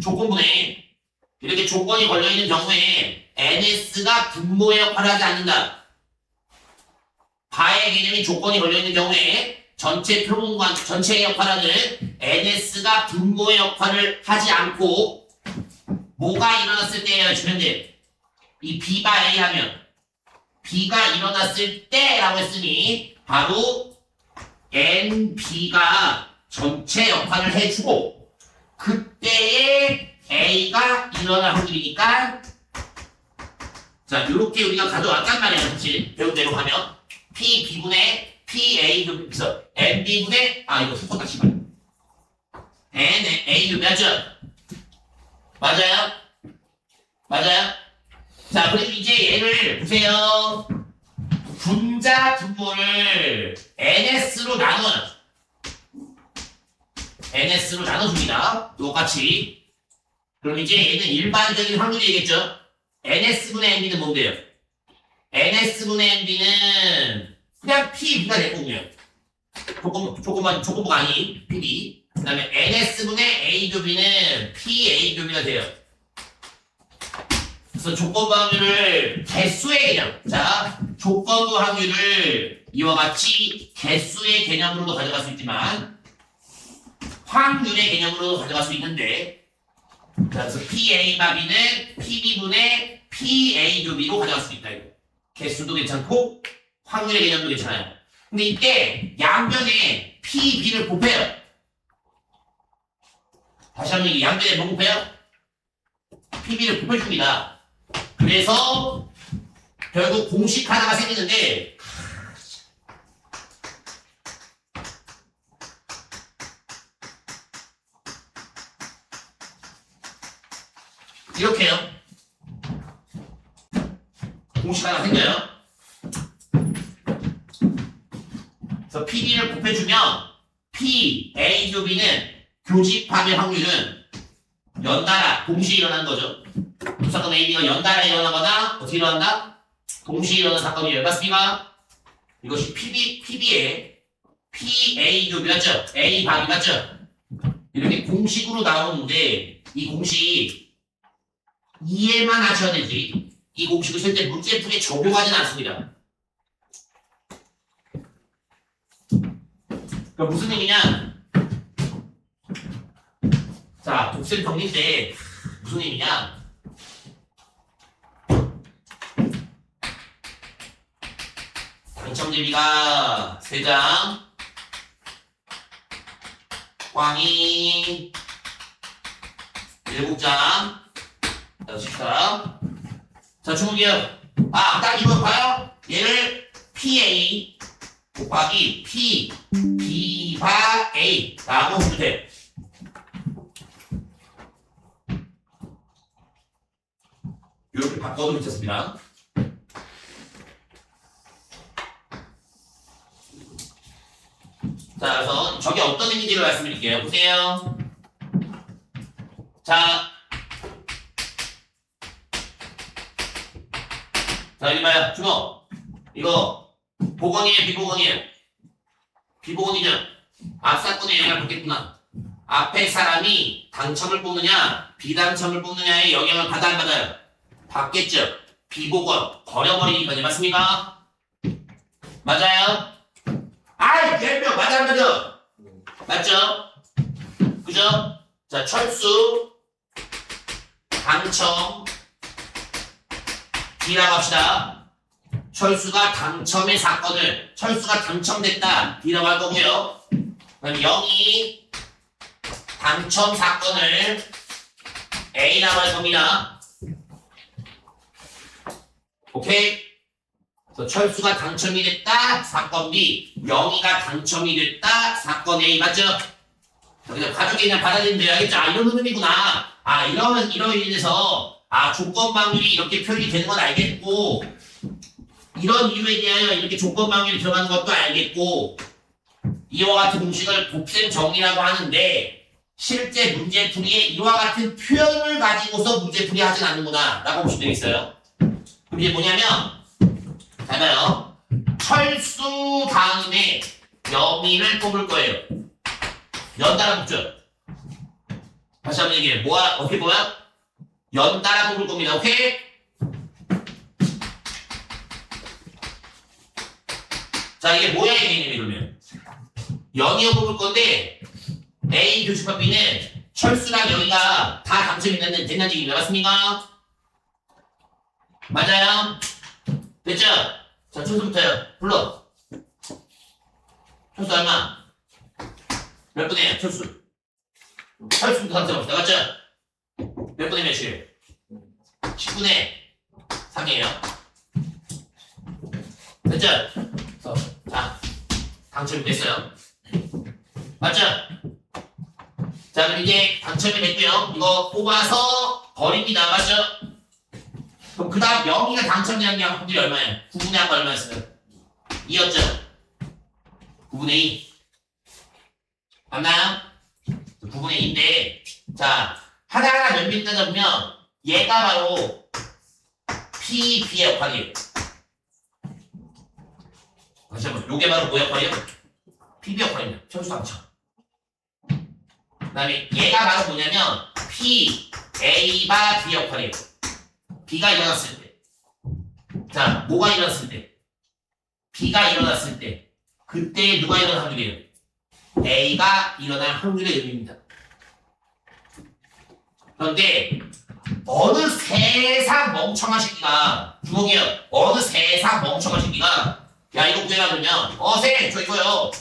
조건부네. 이렇게 조건이 걸려있는 경우에 NS가 분모의 역할을 하지 않는다. 바의 개념이 조건이 걸려있는 경우에 전체 표본과 전체의 역할하는 NS가 분모의 역할을 하지 않고 뭐가 일어났을 때예요? 주면 돼. 이 B가 A 하면 B가 일어났을 때라고 했으니 바로 NB가 전체 역할을 해주고 그때에 A가 일어날 확률이니까 자 이렇게 우리가 가져왔단 말이야. 그렇지? 배운 대로 가면 PB분의 PA 그래서 NB분의 이거 속도 다시 봐요. NA 맞죠? 맞아요? 맞아요? 자, 그리고 이제 얘를 보세요. 분자 분모를 NS로 나눠요. NS로 나눠줍니다. 똑같이. 그럼 이제 얘는 일반적인 확률이겠죠? NS분의 NB는 뭔데요? NS분의 NB는 그냥 PB가 될 거고요. 조건부가 아닌 PB. 그 다음에 NS분의 A 교비는 PA 교비가 돼요. 그래서 조건부 확률을 개수의 개념. 자, 조건부 확률을 이와 같이 개수의 개념으로도 가져갈 수 있지만 확률의 개념으로도 가져갈 수 있는데 자, 그래서 PA 마비는 PB분의 PA 교비로 가져갈 수 있다. 이거. 개수도 괜찮고 확률의 개념도 괜찮아요. 근데 이때 양변에 PB를 곱해요. 다시 한번 얘기, 양변에 뭐 곱해요? PB를 곱해줍니다. 그래서 결국 공식 하나가 생기는데 이렇게요. 공식 하나 생겨요. 그래서 PB를 곱해주면 P, A, B는 교집합의 확률은 연달아 동시에 일어나는 거죠. 두 사건 A, B가 연달아 일어나거나 어떻게 일어난다? 동시에 일어나는 사건이에요. 맞습니까? 이것이 PB의 P, A, B 맞죠? A 방이 맞죠? 이렇게 공식으로 나오는데 이 공식 이해만 하셔야 되지 이 공식을 실제 문제풀이에 적용하지는 않습니다. 그럼 무슨 얘기냐? 자, 곱셈 정리 때 무슨 얘기냐? 당첨 대비가 3장, 꽝이 7장, 10장. 자, 주목이요. 딱 이거 봐요. 얘를 PA 곱하기 P, B바 A 라고 보면 돼. 이렇게 바꿔도 괜찮습니다. 자, 그래서 저게 어떤 의미인지를 말씀드릴게요. 보세요. 자, 여기 봐요. 주목. 이거 보건이에요, 비보건이에요? 비보건이죠. 앞사건에 영향을 받겠구나. 앞에 사람이 당첨을 뽑느냐, 비당첨을 뽑느냐에 영향을 받아 안 받아요? 받겠죠. 비보건 버려버리니까요. 맞습니까? 맞아요? 아이, 개뼈 맞아 안 맞아? 맞죠? 그죠? 자, 철수 당첨 B라고 합시다. 철수가 당첨의 사건을 철수가 당첨됐다 B라고 할 거고요. 그다음에 0이 당첨 사건을 A라고 할 겁니다. 오케이? 그래서 철수가 당첨이 됐다 사건 B, 0이가 당첨이 됐다 사건 A 맞죠? 그래서 가족이 그냥 받아들이면 알겠죠? 이런 의미구나. 이러면 이런 의미에서 조건 방률이 이렇게 표현이 되는 건 알겠고, 이런 이유에 대하여 이렇게 조건 방률이 들어가는 것도 알겠고, 이와 같은 공식을 곱셈 정리라고 하는데, 실제 문제풀이에 이와 같은 표현을 가지고서 문제풀이 하진 않는구나 라고 보시면 되겠어요. 그럼 이게 뭐냐면, 잘 봐요. 철수 다음에 영희를 뽑을 거예요. 연달아 뽑죠. 다시 한번 얘기해요. 어떻게 뽑아요? 연달아 뽑을 겁니다. 오케이? 자, 이게 뭐야, 이 개념이 그러면? 영희を뽑을 건데, A 교집합 B는 철수랑 영희가 다 당첨이 됐다는 얘기가 맞습니까? 맞아요? 됐죠? 자, 철수부터요. 불러. 철수 얼마? 몇 분이에요, 철수? 철수부터 당첨합시다. 맞죠? 몇 분의 몇이에요? 10분의 3이에요. 됐죠? 그래서, 자, 당첨이 됐어요. 맞죠? 자, 그럼 이제 당첨이 됐고요. 이거 뽑아서 버립니다. 맞죠? 그럼 그 다음 0이가 당첨된 확률이 얼마예요? 9분의 한거 얼마였어요? 2였죠? 9분의 2. 맞나요? 9분의 2인데, 자, 하나하나 면밀히 따져보면, 얘가 바로 P, B의 역할이에요. 다시 한번, 요게 바로 뭐 역할이에요? PB 역할입니다. 철수 당첨. 그 다음에 얘가 바로 뭐냐면, P, A바 B 역할이에요. B가 일어났을 때. 자, 뭐가 일어났을 때? B가 일어났을 때. 그때 누가 일어날 확률이에요? A가 일어날 확률의 의미입니다. 그런데 어느 세상 멍청한 새끼가 주먹이요. 어느 세상 멍청한 새끼가 야 이거 구해라 그러면 쌤 저 이거요.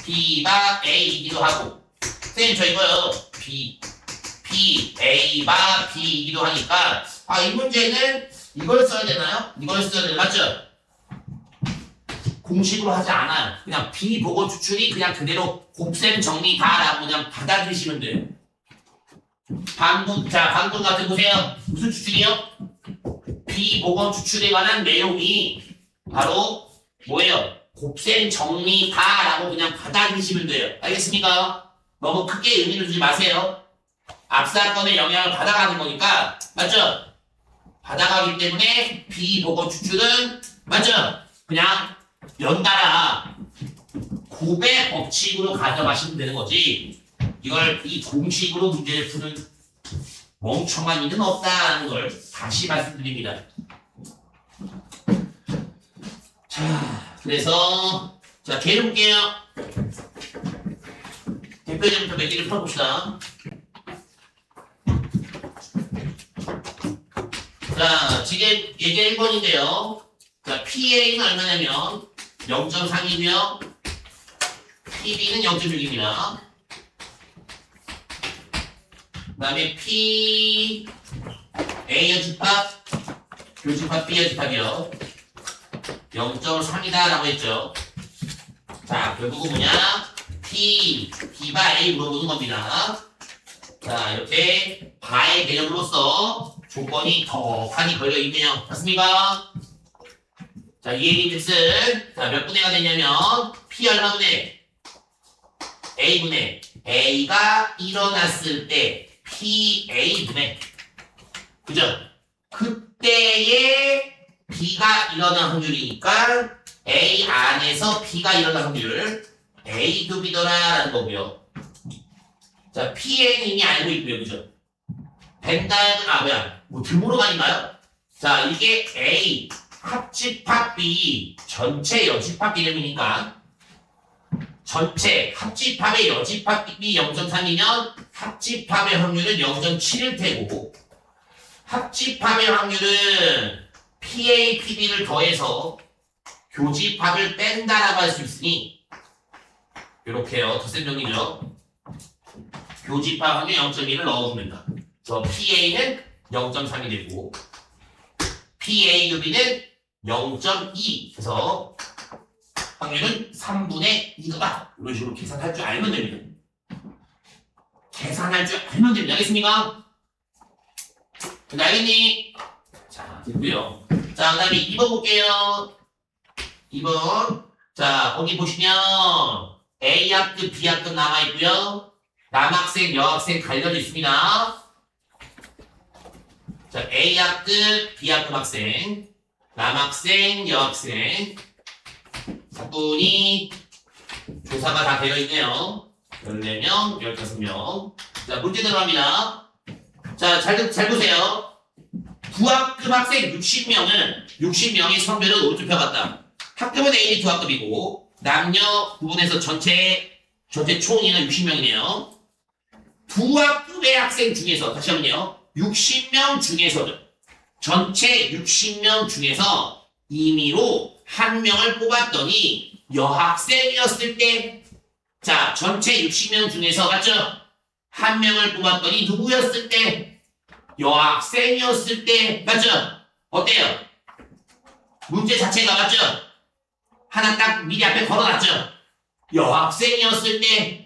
B가 A이기도 하고 쌤 저 이거요. B A가 B이기도 하니까 이 문제는 이걸 써야 되나요? 이걸 써야 되나요? 맞죠? 공식으로 하지 않아요. 그냥 비보고 추출이 그냥 그대로 곱셈 정리다라고 그냥 받아들이시면 돼요. 방금 같은 보세요. 무슨 추측이요? 비보건 추출에 관한 내용이 바로 뭐예요? 곱셈 정리다라고 그냥 받아들이시면 돼요. 알겠습니까? 너무 크게 의미를 두지 마세요. 앞사건의 영향을 받아가는 거니까 맞죠? 받아가기 때문에 비보건 추출은 맞죠? 그냥 연달아 곱의 법칙으로 가져가시면 되는 거지. 이걸 이 공식으로 문제를 푸는 멍청한 일은 없다는 걸 다시 말씀드립니다. 자, 그래서 자, 개를 볼게요. 대표적부터 몇 개를 풀어봅시다. 자, 지금 예제 1번인데요. 자, PA는 얼마냐면 0.3이며 PB는 0.6입니다. 그 다음에 P A의 집합, 교집합 B의 집합이요. 0.3이다 라고 했죠. 자, 결국은 뭐냐? B가 A 물어보는 겁니다. 자, 이렇게 바의 개념으로서 조건이 덕하니 걸려있네요. 맞습니까? 자, 이해인 뜻은 자, 몇 분해가 되냐면 P 얼마 분해? A 분해. A가 일어났을 때 PA 분해. 그죠? 그때의 B가 일어날 확률이니까 A 안에서 B가 일어날 확률 A 곱이더라라는 거고요. 자, PA는 이미 알고 있고요. 그죠? 벤다이어는 뭐야? 뭐 드모로만인가요? 자, 이게 A 합집합 B 전체 여집합 개념이니까 전체 합집합의 여집합 B 0.3이면 합집합의 확률은 0.7일 테고 합집합의 확률은 PA, PB를 더해서 교집합을 뺀다라고 할 수 있으니 이렇게요. 덧셈 정리죠. 교집합 확률 0.1을 넣어줍니다. 저 PA는 0.3이 되고 PA 교비는 0.2 그래서 확률은 3분의 2다. 이런 식으로 계산할 줄 알면 됩니다. 계산할 줄 알면 됩니다. 알겠습니까? 알겠니? 자, 됐고요. 자, 그 다음에 2번 볼게요. 2번. 자, 거기 보시면 A학급, B학급 남아있고요. 남학생, 여학생 갈려져 있습니다. 자, A학급, B학급 학생, 남학생, 여학생. 사건이 조사가 다 되어 있네요. 14명, 15명. 자, 문제 들어갑니다. 자, 잘 보세요. 부학급 학생 60명의 성별을 오른쪽 펴봤다. 학급은 A 두 학급이고, 남녀 구분해서 전체 총이는 60명이네요. 두 학급의 학생 중에서, 다시 한번요. 60명 중에서는, 전체 60명 중에서 임의로 한 명을 뽑았더니 여학생이었을 때, 자, 전체 60명 중에서, 맞죠? 한 명을 뽑았더니 누구였을 때? 여학생이었을 때, 맞죠? 어때요? 문제 자체가 맞죠? 하나 딱 미리 앞에 걸어놨죠? 여학생이었을 때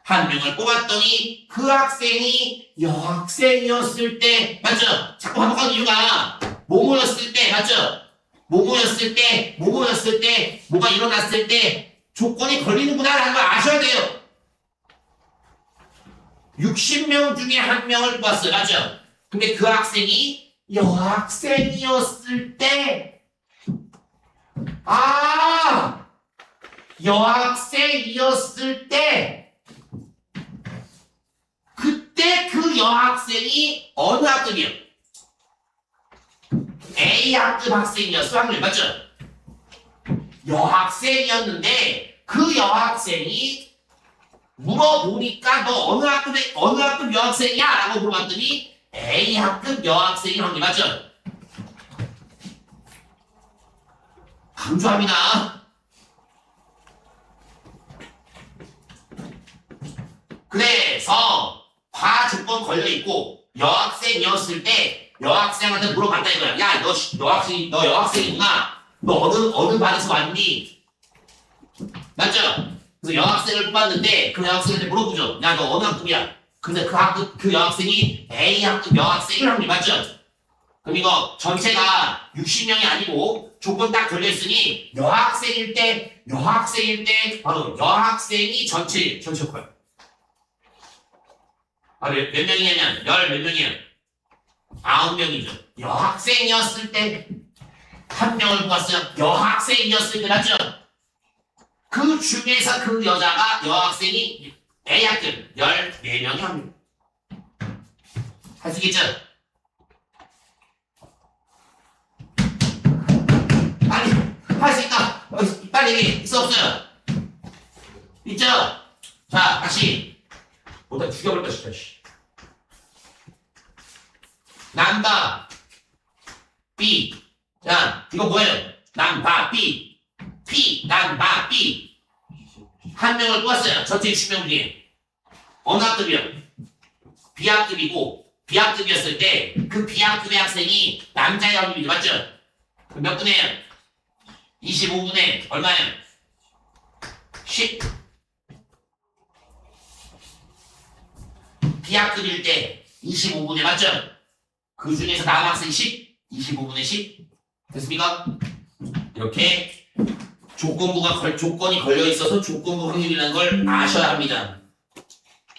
한 명을 뽑았더니 그 학생이 여학생이었을 때, 맞죠? 자꾸 반복하는 이유가 뭐뭐였을 때, 맞죠? 뭐뭐였을 때, 뭐가 일어났을 때 조건이 걸리는구나라는 걸 아셔야 돼요. 60명 중에 한 명을 뽑았어요. 맞죠? 근데 그 학생이 여학생이었을 때, 여학생이었을 때, 그때 그 여학생이 어느 학급이요? A 학급 학생이었어. 확률 맞죠? 여학생이었는데 그 여학생이 물어보니까 너 어느 학급 여학생이야? 라고 물어봤더니 A 학급 여학생이 확률 맞죠? 강조합니다. 그래서 과조건 걸려있고 여학생이었을 때 여학생한테 물어봤다 이거야. 야, 너 여학생이구나. 너 어느 반에서 왔니? 맞죠? 그래서 여학생을 뽑았는데 그 여학생한테 물어보죠. 야, 너 어느 학급이야? 근데 그 여학생이 A 학급 여학생일 확률 맞죠? 그럼 이거 전체가 60명이 아니고 조건 딱 걸려있으니 여학생일 때 바로 여학생이 전체 거예요. 몇 명이냐면 몇 명이에요? 9명이죠. 여학생이었을 때 한 명을 보았어요. 여학생이었을 때 맞죠? 그 중에서 그 여자가 여학생이 A학급 14명이 합니다. 할 수 있겠죠? 빨리 할 수 있다. 빨리 얘기해. 있어 없어요? 있죠? 자 다시 못하면 죽여버릴 것이다. 남바 B. 자 이거 뭐예요? 남바 B. P 남바 B. 한 명을 뽑았어요. 전체 60명 중에 어느 학급이요? B학급이고 B학급이었을 때 그 B학급의 학생이 남자의 확률이죠. 맞죠? 몇 분이에요? 25분에 얼마예요? 10. B학급일 때 25분에 맞죠? 그 중에서 남학생 10, 25분에 10. 됐습니까? 이렇게 조건이 걸려 있어서 조건부 확률이라는 걸 아셔야 합니다.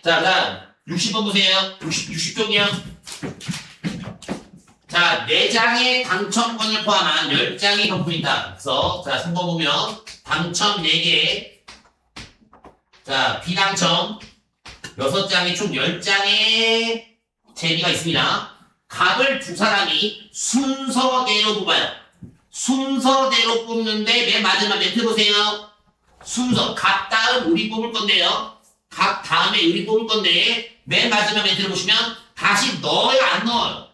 자, 다음 60번 보세요. 60쪽이요. 자, 4장의 당첨권을 포함한 10장의 경품이 있다. 그래서 자, 3번 보면 당첨 4개. 자, 비당첨 6장에 총 10장의 재미가 있습니다. 값을 두 사람이 순서대로 뽑아요. 순서대로 뽑는데 맨 마지막 멘트 보세요. 순서 값 다음 우리 뽑을 건데요. 값 다음에 우리 뽑을 건데 맨 마지막 멘트를 보시면 다시 넣어요 안 넣어요?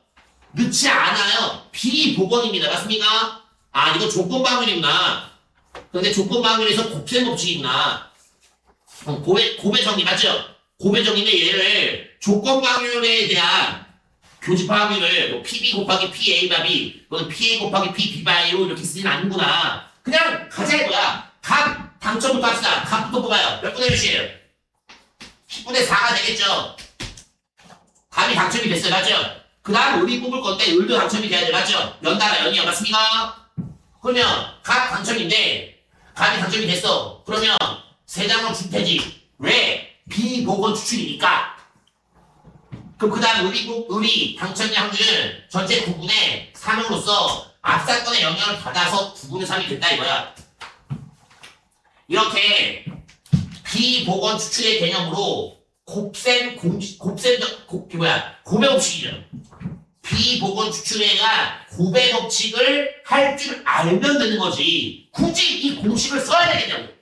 넣지 않아요. 비보건입니다. 맞습니까? 아 이거 조건방울이구나. 근데 조건방울에서 곱셈 법칙이구나. 고배 정리 맞죠? 고배 정리인데 얘를 조건방울에 대한 교집합 확률을 뭐 PB 곱하기 PA 바비 또는 PA 곱하기 PB 바이로 이렇게 쓰지는 않는구나. 그냥 가자 이거야. 값 당첨부터 합시다. 값부터 뽑아요. 몇 분의 몇이에요? 10분의 4가 되겠죠. 값이 당첨이 됐어요. 맞죠? 그 다음 을이 뽑을 건데 을도 당첨이 돼야 돼. 맞죠? 연달아 연이요. 맞습니까? 그러면 값 당첨인데 값이 당첨이 됐어. 그러면 3장을 줄 테지. 왜? 비보건 추출이니까. 그럼 그 다음 을이 당첨의 확률을 전체 9분의 3으로써 앞사건의 영향을 받아서 9분의 3이 됐다 이거야. 이렇게 비보건 추출의 개념으로 고배 법칙이죠. 비보건 추출회가 고배 법칙을 할 줄 알면 되는 거지. 굳이 이 공식을 써야 되겠냐고.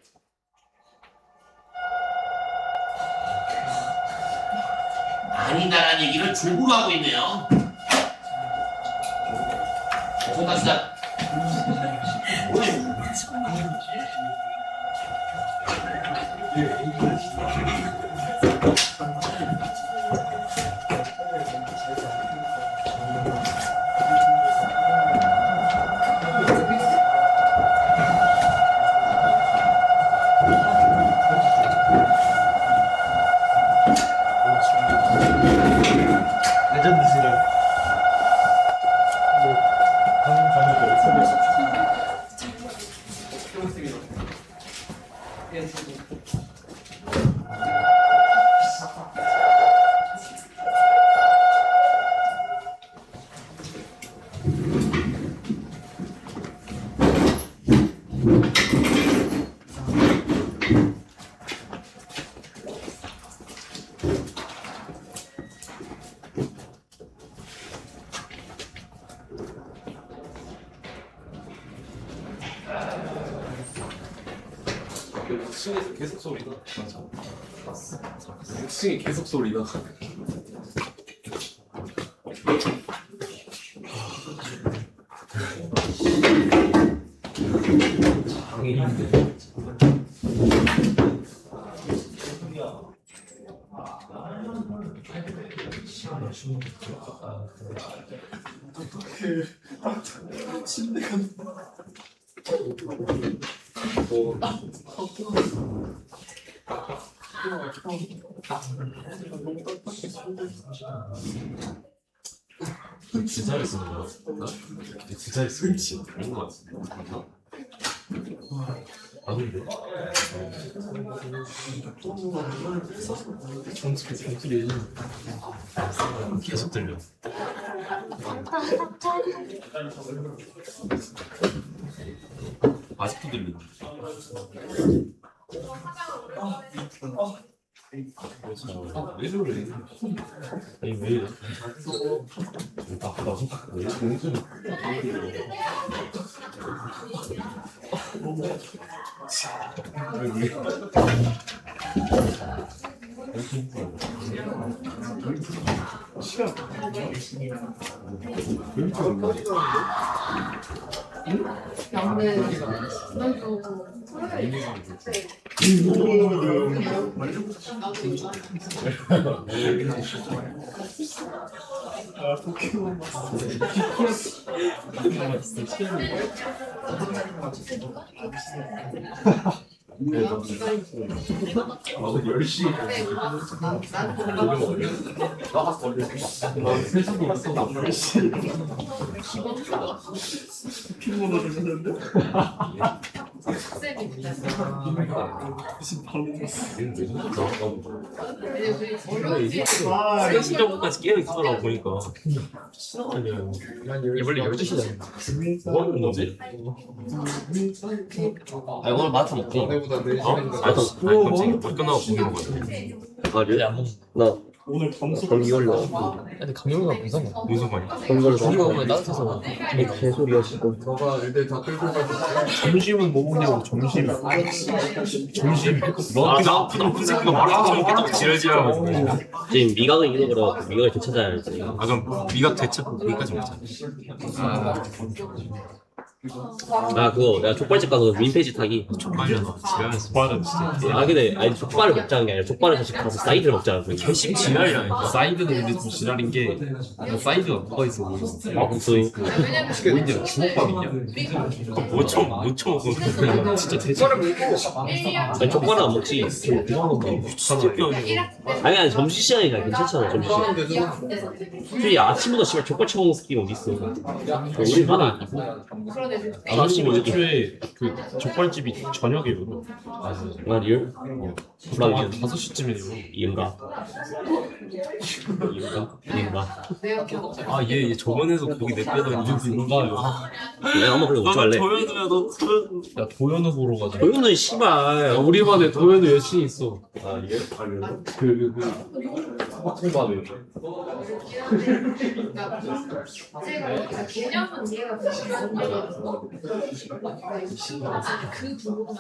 아니다라는 얘기를 족으로 하고 있네요. 고맙습니다. 레전드시를 뭐 방금 전에 층에서 계속 소리가 맞아. 6층에 계속 소리가. 장인인데. 침대가 뭐 주사를 쓰는 거야? 주사를 쓰는 지 그런 거 같은데. 아닌데? 정수리 계속 들려. 아직도 들리네. 왜 저래? 아니 왜 이래? 나쁘다고? 왜 정신? 근데 그래도 아 포켓몬 나도 열심히. 포켓몬을 했는데 쌤이 무슨 바로 어려운지 정도까지 깨어있더라고 보니까. 아니야. 이게 원래 12시잖아. 뭐 하는 거지? 아 오늘 마트 먹지? 너네보다 4시간 아, 갑자기 다 끝나고 고기로 가야 아, 그래? 안 먹는 나 오늘 점수 감기 걸려. 근데 강영이가 무슨 말이야? 감기 걸려서. 고기가 오늘 따뜻해서. 개소리야, 지금. 너가 애들 다 끌고 가서 점심은 뭐 먹냐고 점심 점심 아, 나 그 새끼가 말하고 있다고 지랄지랄하고. 지금 미각을 잃어버려. 미각을 되찾아야지. 아 그럼 미각 되찾고 고기까지 먹자. 아, 그거. 내가 족발집 가서 윈페이지 타기. 족발이라서 지랄했어. 과는 진짜 아, 근데, 아니, 족발을 먹자는 게 아니라 족발을 다시 가서 사이드를 먹자는 개식 지랄이라니까. 사이드는 근데 좀 지랄인 게 사이드가 뭐가 있어 막국수. 뭐있냐 주먹밥이냐 못 쳐먹고. 진짜 대체 아니, 족발은 안 먹지. 진짜 뼈 아니, 점심시간이니까 괜찮잖아, 점심시간. 솔직히 아침부터 씨발 족발 처먹는 새끼가 어딨어. 우리 하나 아니고. 아저씨 애초에 그 족발집이 저녁에 열어 나 리얼? 한 브라우디언. 5시쯤에 열어 이은가? 이은가? 아얘 저번에도 고기 내빼더니 뭔가 내가 한번 그래 먹지 말래. 도현우야 너 야 도현우 보러 가자 도윤은 씨발. 우리 반에 도현우 여친이 있어 아, 리얼? 그 학생반에 제가 개념은 이해가 되시고 그 부분만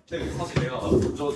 근데 사실 내가 저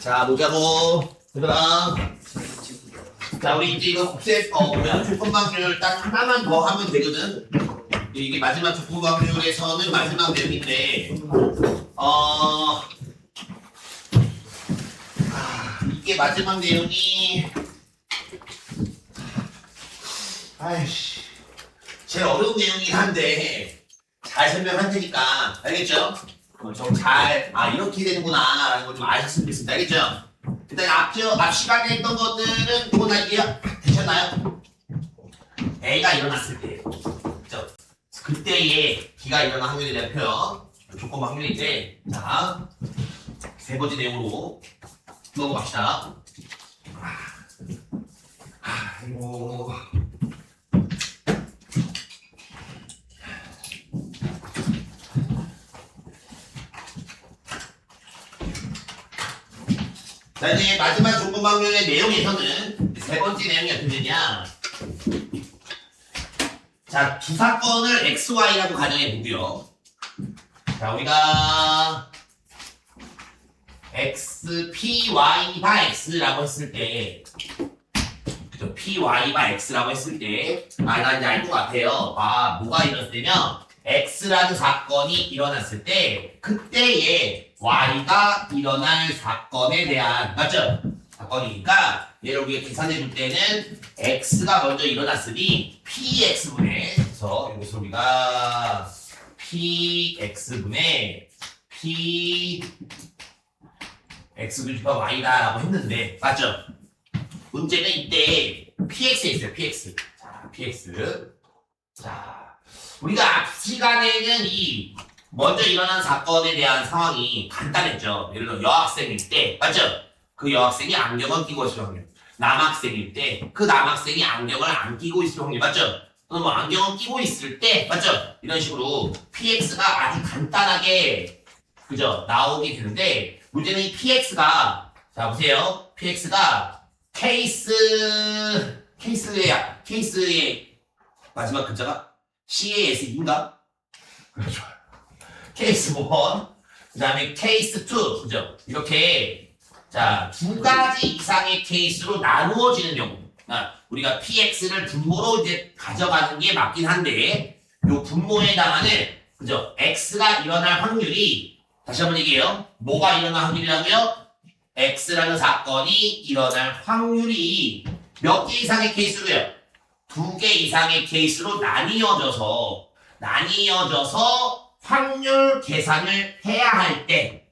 자, 보자고. 얘들아. 자, 우리 이제 이거 곱셈, 조건방률 딱 하나만 더 하면 되거든. 이게 마지막 족구 확률에서는 마지막 내용인데 이게 마지막 내용이 아이씨 제일 어려운 내용이긴 한데 잘 설명할 테니까 알겠죠? 좀 잘 이렇게 되는구나 라는 걸 좀 아셨으면 좋겠습니다. 알겠죠? 일단 앞 시간에 했던 것들은 그거 다 이해 되셨나요? A가 일어났을 때 그죠? 그때의 B가 일어난 확률에 대한 표현 조건 확률인데 자 세 번째 내용으로 넘어갑시다. 아이고 자 이제 마지막 조건 확률의 내용에서는 세 번째 내용이 어떻게 되냐 자 두 사건을 XY라고 가정해 보고요 자 우리가 X, PY 바 X라고 했을 때 그죠? PY 바 X라고 했을 때 나 이제 알 것 같아요 뭐가 일어났을 때면 X라는 사건이 일어났을 때 그때의 Y가 일어날 사건에 대한 맞죠? 사건이니까 얘를 우리가 계산해 줄 때는 X가 먼저 일어났으니 PX분의 그래서 여기서 우리가 PX분의 PX분의 Y다 라고 했는데 맞죠? 문제는 이때 PX에 있어요 PX 자 PX 자 우리가 앞 시간에는 이 먼저 일어난 사건에 대한 상황이 간단했죠. 예를 들어 여학생일 때 맞죠? 그 여학생이 안경을 끼고 있을 확률 남학생일 때 그 남학생이 안경을 안 끼고 있을 확률 맞죠? 또는 뭐 안경을 끼고 있을 때 맞죠? 이런 식으로 PX가 아주 간단하게 그죠? 나오게 되는데 문제는 이 PX가 자 보세요 PX가 케이스의 마지막 글자가 CAS인가? 그렇죠. 케이스 1, 그 다음에 케이스 2, 그죠? 이렇게, 자, 두 가지 이상의 케이스로 나누어지는 경우. 우리가 PX를 분모로 이제 가져가는 게 맞긴 한데, 요 분모에 해당하는, 그죠? X가 일어날 확률이, 다시 한번 얘기해요. 뭐가 일어날 확률이라고요? X라는 사건이 일어날 확률이 몇 개 이상의 케이스로요? 두 개 이상의 케이스로 나뉘어져서 확률 계산을 해야 할 때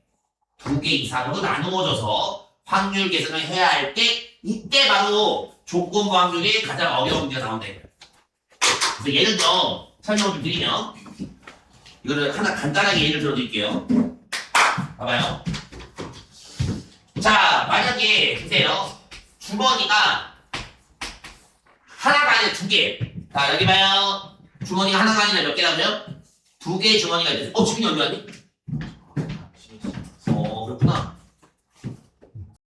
두 개 이상으로 나누어져서 확률 계산을 해야 할 때 이때 바로 조건부 확률이 가장 어려운 문제가 나온다. 그래서 예를 들어 설명을 좀 드리면 이거를 하나 간단하게 예를 들어 드릴게요. 봐봐요. 자 만약에 보세요. 주머니가 하나가 아니라 두 개. 자, 여기 봐요. 주머니가 하나가 아니라 몇 개라고요? 두 개의 주머니가 있어요. 지민이 어디 갔니?